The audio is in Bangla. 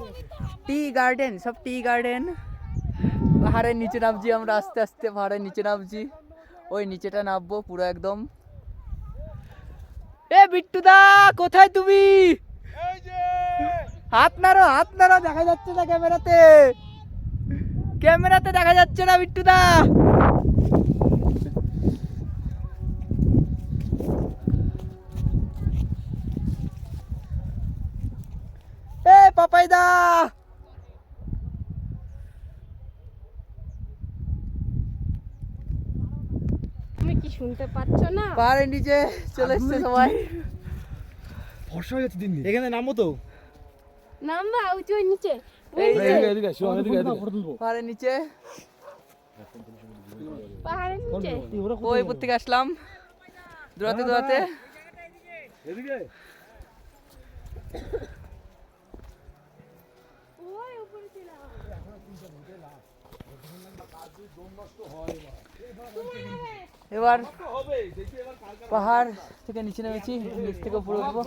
टी गार्डन सब टी गार्डन পাহাড়ের নিচে নামছি আমরা আস্তে আস্তে পাহাড়ের নিচে নামছি ওই নিচেটা নামবো পুরো একদম এ বিট্টু দা কোথায় তুমি এই যে হাত নাড়ো দেখা যাচ্ছে না ক্যামেরাতে দেখা যাচ্ছে না বিট্টু দা এ পাপাই দা তুমি কি শুনতে পাচ্ছ না? পাহাড়ের নিচে চলে এসছে সবাই ফর্সা হয়ে যাচ্ছে দিন দিন এখানে নামবো তো নামবা উঁচু নিচে পাহাড়ের নিচে পাহাড়ের নিচে ওই উপর থেকে আসলাম দৌড়াতে ওই উপরে ছিলাম এবার পাহাড় থেকে নিচে নেমেছি নিচ থেকে পুরো উঠবো